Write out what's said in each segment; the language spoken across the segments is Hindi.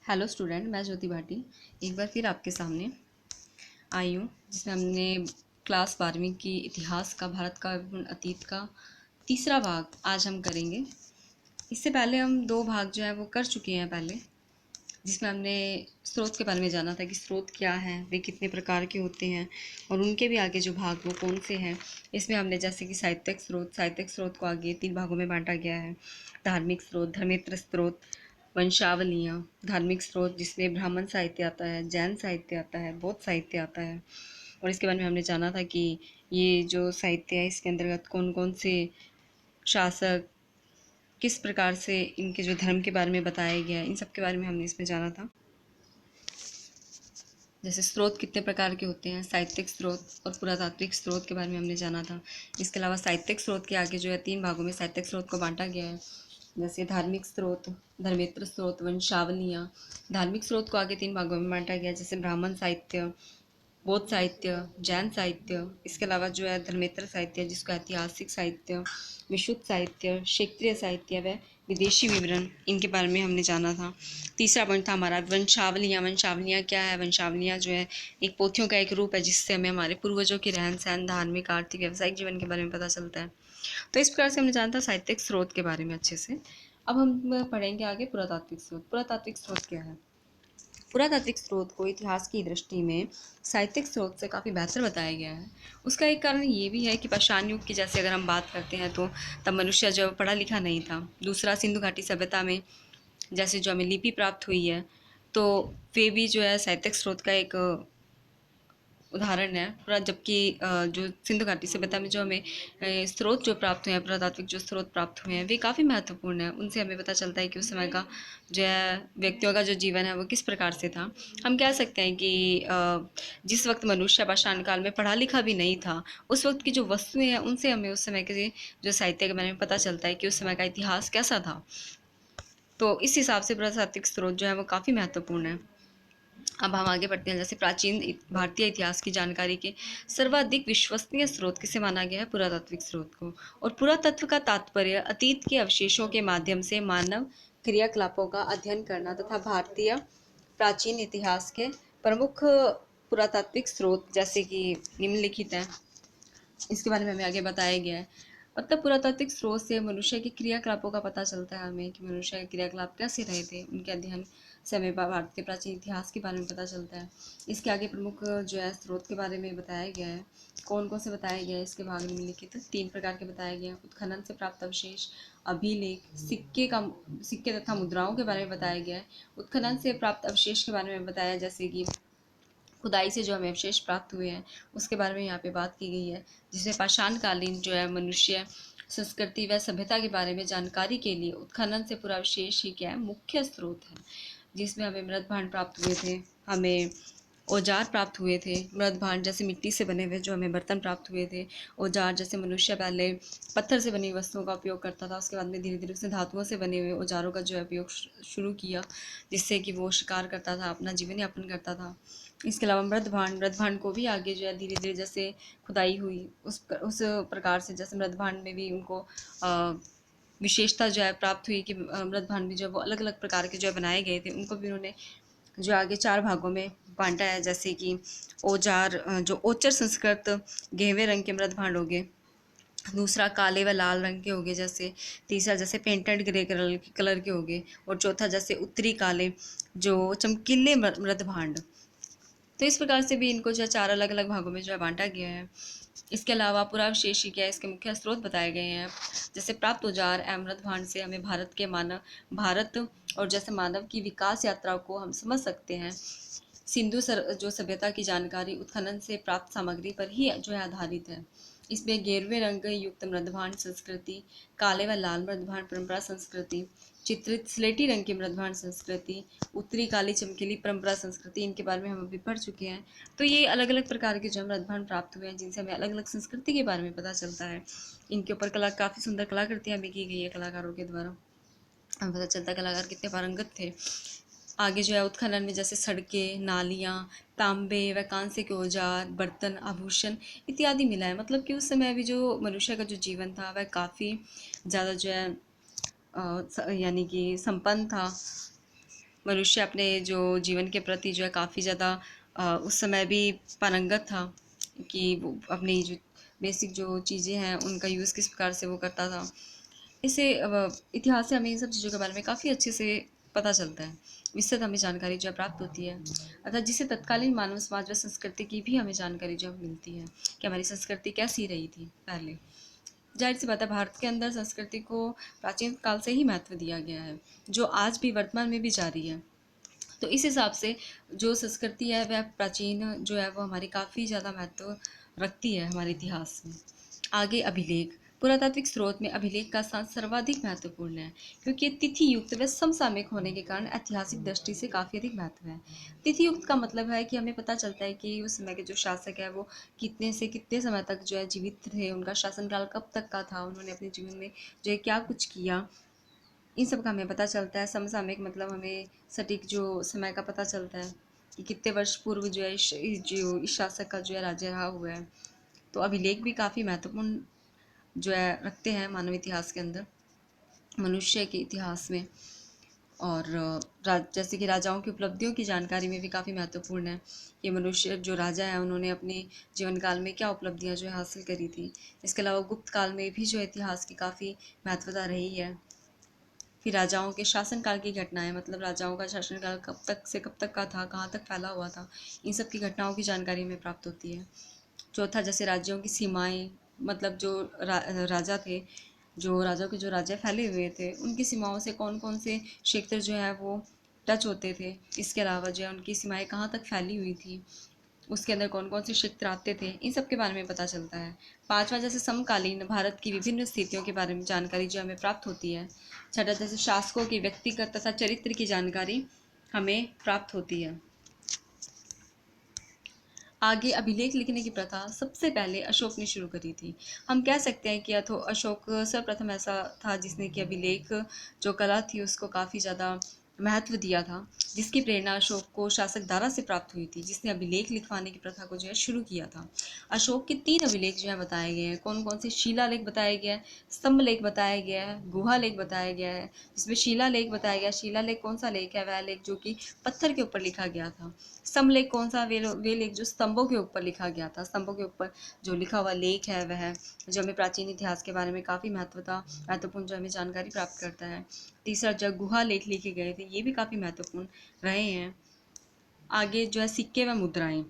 हेलो स्टूडेंट, मैं ज्योति भाटी एक बार फिर आपके सामने आई हूँ, जिसमें हमने क्लास 12वीं की इतिहास का, भारत का विभिन्न अतीत का तीसरा भाग आज हम करेंगे। इससे पहले हम दो भाग जो है वो कर चुके हैं पहले, जिसमें हमने स्रोत के बारे में जाना था कि स्रोत क्या है, वे कितने प्रकार के होते हैं और उनके भी आगे जो भाग वो कौन से हैं। इसमें हमने जैसे कि साहित्यिक स्रोत को आगे 3 भागों में बांटा गया है। धार्मिक स्रोत, धर्मेंद्र स्रोत, वंशावलियाँ। धार्मिक स्रोत जिसमें ब्राह्मण साहित्य आता है, जैन साहित्य आता है, बौद्ध साहित्य आता है। और इसके बारे में हमने जाना था कि ये जो साहित्य है इसके अंतर्गत कौन कौन से शासक, किस प्रकार से इनके जो धर्म के बारे में बताया गया है, इन सब के बारे में हमने इसमें जाना था। जैसे स्रोत कितने प्रकार के होते हैं, साहित्यिक स्रोत और पुरातात्विक स्रोत के बारे में हमने जाना था। इसके अलावा साहित्यिक स्रोत के आगे जो है 3 भागों में साहित्यिक स्रोत को बांटा गया है। जैसे धार्मिक स्रोत, धर्मेंद्र स्रोत, वंशावलियाँ। धार्मिक स्रोत को आगे 3 भागों में बांटा गया है, जैसे ब्राह्मण साहित्य, बौद्ध साहित्य, जैन साहित्य। इसके अलावा जो है धर्मेंद्र साहित्य, जिसको ऐतिहासिक साहित्य, विशुद्ध साहित्य, क्षेत्रीय साहित्य व विदेशी विवरण, इनके बारे में हमने जाना था। तीसरा पॉइंट था हमारा वंशावलियाँ। वंशावलियाँ क्या है? वंशावलियाँ जो है एक पोथियों का एक रूप है, जिससे हमें हमारे पूर्वजों के रहन सहन, धार्मिक, आर्थिक, व्यावसायिक जीवन के बारे में पता चलता है। तो इस प्रकार से हमने जाना था साहित्यिक स्रोत के बारे में अच्छे से। अब हम पढ़ेंगे आगे पुरातात्विक स्रोत। पुरातात्विक स्रोत क्या है? पुरातात्विक स्रोत को इतिहास की दृष्टि में साहित्यिक स्रोत से काफ़ी बेहतर बताया गया है। उसका एक कारण ये भी है कि पाषाण युग की जैसे अगर हम बात करते हैं तो तब मनुष्य जो पढ़ा लिखा नहीं था। दूसरा, सिंधु घाटी सभ्यता में जैसे जो हमें लिपि प्राप्त हुई है, तो वे भी जो है साहित्यिक स्रोत का एक उदाहरण है। पूरा जबकि जो सिंधु घाटी सभ्यता में जो हमें स्रोत जो प्राप्त हुए हैं, पुरातात्विक जो स्रोत प्राप्त हुए हैं, वे काफ़ी महत्वपूर्ण है। उनसे हमें पता चलता है कि उस समय का जो है व्यक्तियों का जो जीवन है वो किस प्रकार से था। हम कह सकते हैं कि जिस वक्त मनुष्य पाषाण काल में पढ़ा लिखा भी नहीं था, उस वक्त की जो वस्तुएं हैं उनसे हमें उस समय के जो साहित्य के बारे में पता चलता है कि उस समय का इतिहास कैसा था। तो इस हिसाब से पुरातात्विक स्रोत जो है वो काफ़ी महत्वपूर्ण है। अब हम आगे बढ़ते हैं। जैसे प्राचीन भारतीय इतिहास की जानकारी के सर्वाधिक विश्वसनीय स्रोत किसे माना गया है? पुरातात्विक स्रोत को। और पुरातत्व का तात्पर्य अतीत के अवशेषों के माध्यम से मानव क्रियाकलापों का अध्ययन करना तथा भारतीय प्राचीन इतिहास के प्रमुख पुरातात्विक स्रोत जैसे कि निम्नलिखित हैं, इसके बारे में हमें आगे बताया गया है। मतलब पुरातात्विक स्रोत से मनुष्य के क्रियाकलापों का पता चलता है हमें कि मनुष्य के क्रियाकलाप कैसे रहे थे। उनके अध्ययन से हमें भारत के प्राचीन इतिहास के बारे में पता चलता है। इसके आगे प्रमुख जो है स्रोत के बारे में बताया गया है। कौन कौन से बताया गया है इसके भाग निम्नलिखित 3 प्रकार के बताया गया है। उत्खनन से प्राप्त अवशेष, अभिलेख, सिक्के तथा मुद्राओं के बारे में बताया गया है। उत्खनन से प्राप्त अवशेष के बारे में बताया, जैसे कि खुदाई से जो हमें अवशेष प्राप्त हुए हैं उसके बारे में यहाँ पे बात की गई है, जिसमें पाषाण कालीन जो है मनुष्य संस्कृति व सभ्यता के बारे में जानकारी के लिए उत्खनन से पूरा अवशेष ही क्या है? मुख्य स्रोत है। जिसमें हमें मृत भांड प्राप्त हुए थे, हमें औजार प्राप्त हुए थे। मृत भांड जैसे मिट्टी से बने हुए जो हमें बर्तन प्राप्त हुए थे। औजार जैसे मनुष्य पहले पत्थर से बनी वस्तुओं का उपयोग करता था, उसके बाद में धीरे धीरे उसने धातुओं से बने हुए औजारों का जो है उपयोग शुरू किया, जिससे कि वो शिकार करता था, अपना जीवन यापन करता था। इसके अलावा मृत भांड को भी आगे जो है धीरे धीरे जैसे खुदाई हुई उस प्रकार से जैसे मृत भांड में भी उनको विशेषता जो है प्राप्त हुई कि मृत भांड भी जो वो अलग अलग प्रकार के जो है बनाए गए थे। उनको भी उन्होंने जो आगे 4 भागों में बांटा है, जैसे कि औजार जो ओचर संस्कृत गेहवे रंग के मृत भांड हो गए। दूसरा काले व लाल रंग के हो गए, जैसे तीसरा जैसे पेंटेड ग्रे कलर के हो गए, और चौथा जैसे उत्तरी काले जो चमकीले मृत भांड। तो इस प्रकार से भी इनको जो है 4 अलग अलग भागों में जो है बांटा गया है। इसके अलावा पुरावशेष क्या है, इसके मुख्य स्रोत बताए गए हैं। जैसे प्राप्त औजार अमृत भांड से हमें भारत और जैसे मानव की विकास यात्रा को हम समझ सकते हैं। जो सभ्यता की जानकारी उत्खनन से प्राप्त सामग्री पर ही जो है आधारित है। इसमें गेरुए रंग युक्त मृदभांड संस्कृति, काले व लाल मृदभांड परंपरा संस्कृति, चित्रित स्लेटी रंग की मृदभांड संस्कृति, उत्तरी काली चमकीली परंपरा संस्कृति, इनके बारे में हम अभी पढ़ चुके हैं। तो ये अलग अलग प्रकार के जो मृदभांड प्राप्त हुए हैं, जिनसे हमें अलग अलग संस्कृति के बारे में पता चलता है। इनके ऊपर काफ़ी सुंदर कलाकृतियाँ भी की गई है कलाकारों के द्वारा। हमें पता चलता है कलाकार कितने पारंगत थे। आगे जो है उत्खनन में जैसे सड़कें, नालियाँ, तांबे व कांसे के औजार, बर्तन, आभूषण इत्यादि मिला है। मतलब कि उस समय भी जो मनुष्य का जो जीवन था वह काफ़ी ज़्यादा जो है यानी कि संपन्न था। मनुष्य अपने जो जीवन के प्रति जो है काफ़ी ज़्यादा उस समय भी पारंगत था कि वो अपनी जो बेसिक जो चीज़ें हैं उनका यूज़ किस प्रकार से वो करता था। इसे इतिहास से हमें इन सब चीज़ों के बारे में काफ़ी अच्छे से पता चलता है, विस्तृत हमें जानकारी जो है प्राप्त होती है, अर्थात जिससे तत्कालीन मानव समाज व संस्कृति की भी हमें जानकारी जो है मिलती है कि हमारी संस्कृति कैसी रही थी पहले। जाहिर सी बात है, भारत के अंदर संस्कृति को प्राचीन काल से ही महत्व दिया गया है, जो आज भी वर्तमान में भी जारी है। तो इस हिसाब से जो संस्कृति है वह प्राचीन जो है वो हमारी काफ़ी ज़्यादा महत्व रखती है हमारे इतिहास में। आगे अभिलेख। पुरातात्विक स्रोत में अभिलेख का स्थान सर्वाधिक महत्वपूर्ण है, क्योंकि ये तिथि युक्त व समसामयिक होने के कारण ऐतिहासिक दृष्टि से काफ़ी अधिक महत्व है। तिथि युक्त का मतलब है कि हमें पता चलता है कि उस समय के जो शासक है वो कितने से कितने समय तक जो है जीवित थे, उनका शासनकाल कब तक का था, उन्होंने अपने जीवन में जो है क्या कुछ किया, इन सब का हमें पता चलता है। समसामयिक मतलब हमें सटीक जो समय का पता चलता है कि कितने वर्ष पूर्व जो है इस शासक का जो है राज्य रहा हुआ है। तो अभिलेख भी काफ़ी महत्वपूर्ण जो है रखते हैं मानव इतिहास के अंदर, मनुष्य के इतिहास में। और जैसे कि राजाओं की उपलब्धियों की जानकारी में भी काफ़ी महत्वपूर्ण है कि मनुष्य जो राजा है उन्होंने अपने जीवन काल में क्या उपलब्धियां जो है हासिल करी थी। इसके अलावा गुप्त काल में भी जो इतिहास की काफ़ी महत्वता रही है। फिर राजाओं के शासनकाल की घटनाएं, मतलब राजाओं का शासनकाल कब तक से कब तक का था, कहाँ तक फैला हुआ था, इन सब की घटनाओं की जानकारी हमें प्राप्त होती है। चौथा, जैसे राज्यों की सीमाएं, मतलब जो राजा थे, जो राजाओं के जो राज्य फैले हुए थे उनकी सीमाओं से कौन कौन से क्षेत्र जो है वो टच होते थे। इसके अलावा जो है उनकी सीमाएं कहाँ तक फैली हुई थी, उसके अंदर कौन कौन से क्षेत्र आते थे, इन सब के बारे में पता चलता है। पांचवा, जैसे समकालीन भारत की विभिन्न स्थितियों के बारे में जानकारी जो हमें प्राप्त होती है। छठा, जैसे शासकों की व्यक्तिगत तथा चरित्र की जानकारी हमें प्राप्त होती है। आगे अभिलेख लिखने की प्रथा सबसे पहले अशोक ने शुरू करी थी। हम कह सकते हैं कि अशोक सर्वप्रथम ऐसा था जिसने कि अभिलेख जो कला थी उसको काफ़ी ज़्यादा महत्व दिया था, जिसकी प्रेरणा अशोक को शासक दारा से प्राप्त हुई थी, जिसने अभिलेख लिखवाने की प्रथा को जो है शुरू किया था। अशोक के 3 अभिलेख जो है बताए गए हैं। कौन कौन से? शिलालेख बताया गया है, स्तंभ लेख बताया गया है, गुहा लेख बताया गया है। जिसमें शिलालेख बताया गया, शिलालेख कौन सा लेख है? वह लेख जो कि पत्थर के ऊपर लिखा गया था। स्तंभलेख कौन सा? वे लेख जो स्तंभों के ऊपर लिखा गया था। स्तंभों के ऊपर जो लिखा हुआ लेख है वह जो हमें प्राचीन इतिहास के बारे में काफ़ी महत्वपूर्ण जो हमें जानकारी प्राप्त करता है। तीसरा, जब गुहा लेख लिखे गए थे, ये भी काफ़ी महत्वपूर्ण रहे हैं। आगे जो है सिक्के व मुद्राएं।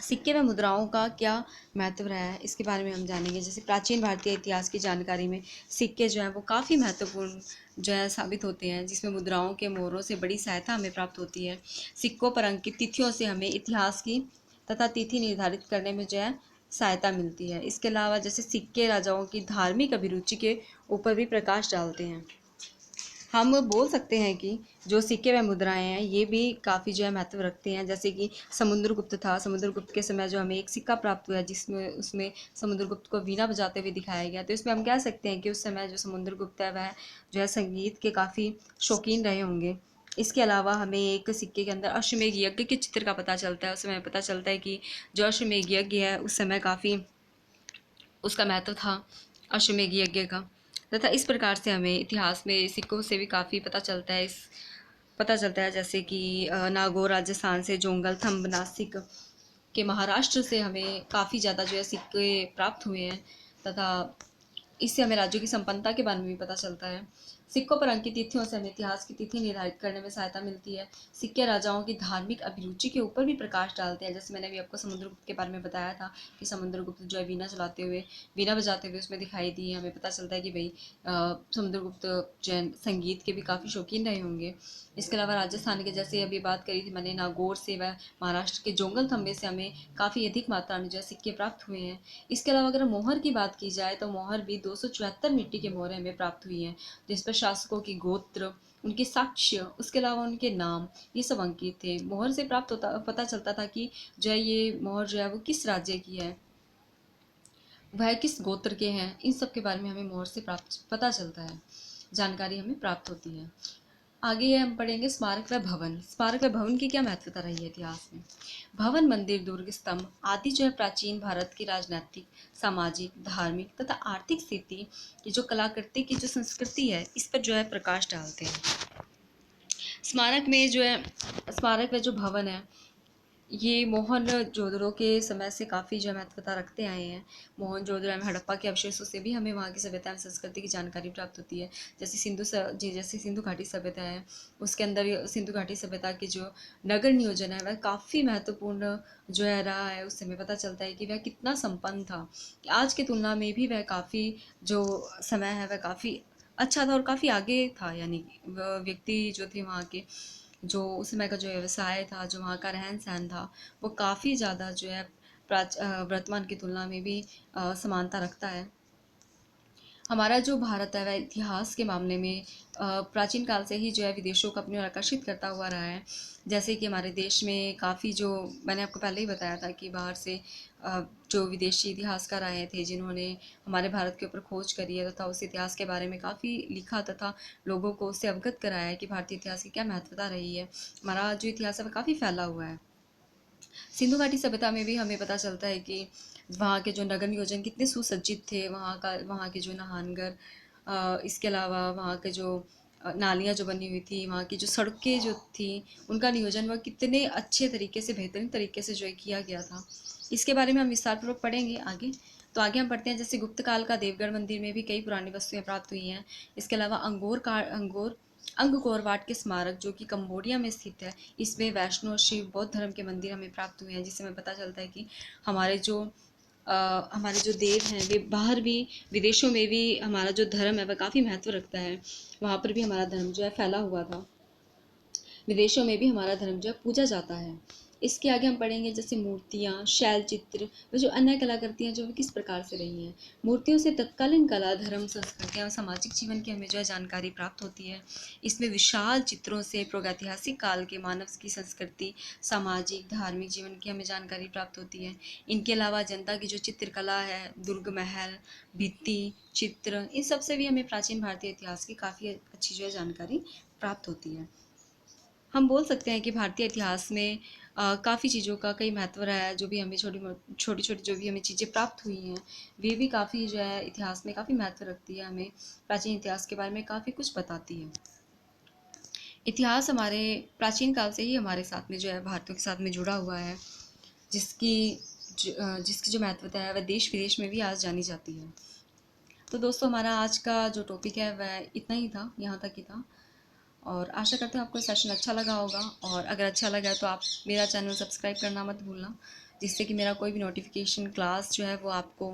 सिक्के व मुद्राओं का क्या महत्व रहा है इसके बारे में हम जानेंगे। जैसे प्राचीन भारतीय इतिहास की जानकारी में सिक्के जो हैं वो काफ़ी महत्वपूर्ण जो है साबित होते हैं, जिसमें मुद्राओं के मोहरों से बड़ी सहायता हमें प्राप्त होती है। सिक्कों पर अंकित तिथियों से हमें इतिहास की तथा तिथि निर्धारित करने में जो है सहायता मिलती है। इसके अलावा जैसे सिक्के राजाओं की धार्मिक अभिरुचि के ऊपर भी प्रकाश डालते हैं। हम बोल सकते हैं कि जो सिक्के व मुद्राएं हैं ये भी काफ़ी जो है महत्व रखते हैं। जैसे कि समुद्रगुप्त था, समुद्रगुप्त के समय जो हमें एक सिक्का प्राप्त हुआ जिसमें उसमें समुद्रगुप्त को वीणा बजाते हुए दिखाया गया। तो इसमें हम कह सकते हैं कि उस समय जो समुद्रगुप्त है वह जो है संगीत के काफ़ी शौकीन रहे होंगे। इसके अलावा हमें एक सिक्के के अंदर अश्वमेध यज्ञ के चित्र का पता चलता है। उस समय पता चलता है कि जो अश्वमेध यज्ञ है उस समय काफ़ी उसका महत्व था, अश्वमेध यज्ञ का। तथा इस प्रकार से हमें इतिहास में सिक्कों से भी काफ़ी पता चलता है। जैसे कि नागौर राजस्थान से, जोंगल थंब नासिक के महाराष्ट्र से हमें काफ़ी ज़्यादा जो है सिक्के प्राप्त हुए हैं। तथा इससे हमें राज्यों की संपन्नता के बारे में भी पता चलता है। सिक्कों पर अंकित तिथियों से हमें इतिहास की तिथि निर्धारित करने में सहायता मिलती है। सिक्के राजाओं की धार्मिक अभिरुचि के ऊपर भी प्रकाश डालते हैं। जैसे मैंने अभी आपको समुद्रगुप्त के बारे में बताया था कि समुद्रगुप्त जो है वीणा बजाते हुए उसमें दिखाई दी। हमें पता चलता है कि भाई समुद्रगुप्त जो है संगीत के भी काफ़ी शौकीन रहे होंगे। इसके अलावा राजस्थान के, जैसे अभी बात करी थी मैंने, नागौर से व महाराष्ट्र के जोंगल थंबे से हमें काफ़ी अधिक मात्रा में जो है सिक्के प्राप्त हुए हैं। इसके अलावा अगर मोहर की बात की जाए तो मोहर भी 274 मिट्टी के मोहरें हमें प्राप्त हुई हैं, जिस पर शासकों की गोत्र, उनके साक्ष्य, उसके अलावा उनके नाम, ये सब अंकित थे। मोहर से पता चलता था कि जो है ये मोहर जो है वो किस राज्य की है, वह किस गोत्र के हैं। इन सब के बारे में हमें मोहर से पता चलता है, जानकारी हमें प्राप्त होती है। आगे हम पढ़ेंगे स्मारक व भवन। स्मारक व भवन की क्या महत्वता रही है इतिहास में। भवन, मंदिर, दुर्ग, स्तंभ आदि जो है प्राचीन भारत की राजनीतिक, सामाजिक, धार्मिक तथा आर्थिक स्थिति की जो कलाकृति की जो संस्कृति है इस पर जो है प्रकाश डालते हैं। स्मारक में जो भवन है, ये मोहनजोदड़ो के समय से काफ़ी जो है महत्वता रखते आए हैं। मोहनजोदड़ो एवं हड़प्पा के अवशेषों से भी हमें वहाँ की सभ्यता एवं संस्कृति की जानकारी प्राप्त होती है। जैसे सिंधु घाटी सभ्यता है, उसके अंदर सिंधु घाटी सभ्यता की जो नगर नियोजन है वह काफ़ी महत्वपूर्ण जो है रहा है। उससे हमें पता चलता है कि वह कितना संपन्न था, कि आज की तुलना में भी वह काफ़ी जो समय है वह काफ़ी अच्छा था और काफ़ी आगे था। यानी कि वह व्यक्ति जो थे वहाँ के, जो उस समय का जो व्यवसाय था, जो वहाँ का रहन सहन था, वो काफ़ी ज़्यादा जो है वर्तमान की तुलना में भी समानता रखता है। हमारा जो भारत है वह इतिहास के मामले में प्राचीन काल से ही जो है विदेशों को अपनी ओर आकर्षित करता हुआ रहा है। जैसे कि हमारे देश में काफ़ी जो मैंने आपको पहले ही बताया था कि बाहर से जो विदेशी इतिहासकार आए थे, जिन्होंने हमारे भारत के ऊपर खोज करी है तथा उस इतिहास के बारे में काफ़ी लिखा तथा लोगों को उससे अवगत कराया है कि भारतीय इतिहास की क्या महत्वता रही है। हमारा जो इतिहास है वह काफ़ी फैला हुआ है। सिंधु घाटी सभ्यता में भी हमें पता चलता है कि वहाँ के जो नगर नियोजन कितने सुसज्जित थे, वहाँ के जो नहानगर, इसके अलावा वहाँ के जो नालियाँ जो बनी हुई थी, वहाँ की जो सड़कें जो थी, उनका नियोजन वह कितने अच्छे तरीके से, बेहतरीन तरीके से जो है किया गया था। इसके बारे में हम विस्तारपूर्वक पढ़ेंगे आगे। तो आगे हम पढ़ते हैं, जैसे गुप्त काल का देवगढ़ मंदिर में भी कई पुरानी वस्तुएं प्राप्त हुई हैं। इसके अलावा अंगकोर वाट के स्मारक जो कि कंबोडिया में स्थित है, इसमें वैष्णो शिव बौद्ध धर्म के मंदिर हमें प्राप्त हुए हैं, जिससे हमें पता चलता है कि हमारे जो हमारे जो देव हैं वे बाहर भी, विदेशों में भी हमारा जो धर्म है वह काफ़ी महत्व रखता है। वहाँ पर भी हमारा धर्म जो है फैला हुआ था, विदेशों में भी हमारा धर्म जो है पूजा जाता है। इसके आगे हम पढ़ेंगे जैसे मूर्तियाँ, शैल चित्र, व जो अन्य कलाकृतियाँ जो किस प्रकार से रही हैं। मूर्तियों से तत्कालीन कला, धर्म, संस्कृतियाँ और सामाजिक जीवन की हमें जो है जानकारी प्राप्त होती है। इसमें विशाल चित्रों से प्रागैतिहासिक काल के मानव की संस्कृति, सामाजिक, धार्मिक जीवन की हमें जानकारी प्राप्त होती है। इनके अलावा जनता की जो चित्रकला है, दुर्ग महल, भित्ति चित्र, इन सब से भी हमें प्राचीन भारतीय इतिहास की काफ़ी अच्छी जो है जानकारी प्राप्त होती है। हम बोल सकते हैं कि भारतीय इतिहास में काफ़ी चीज़ों का कई महत्व रहा है। जो भी हमें छोटी छोटी जो भी हमें चीज़ें प्राप्त हुई हैं, वे भी काफ़ी जो है इतिहास में काफ़ी महत्व रखती है, हमें प्राचीन इतिहास के बारे में काफ़ी कुछ बताती है। इतिहास हमारे प्राचीन काल से ही हमारे साथ में जो है भारतीयों के साथ में जुड़ा हुआ है, जिसकी जिसकी जो महत्वता है वह देश विदेश में भी आज जानी जाती है। तो दोस्तों, हमारा आज का जो टॉपिक है वह इतना ही था, यहाँ तक ही था। और आशा करते हैं आपको सेशन अच्छा लगा होगा, और अगर अच्छा लगा है तो आप मेरा चैनल सब्सक्राइब करना मत भूलना, जिससे कि मेरा कोई भी नोटिफिकेशन क्लास जो है वो आपको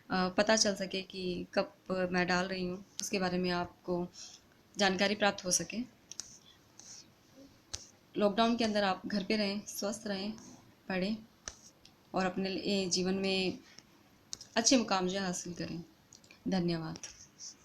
पता चल सके कि कब मैं डाल रही हूँ, उसके बारे में आपको जानकारी प्राप्त हो सके। लॉकडाउन के अंदर आप घर पे रहें, स्वस्थ रहें, पढ़ें और अपने जीवन में अच्छे मुकाम जो है हासिल करें। धन्यवाद।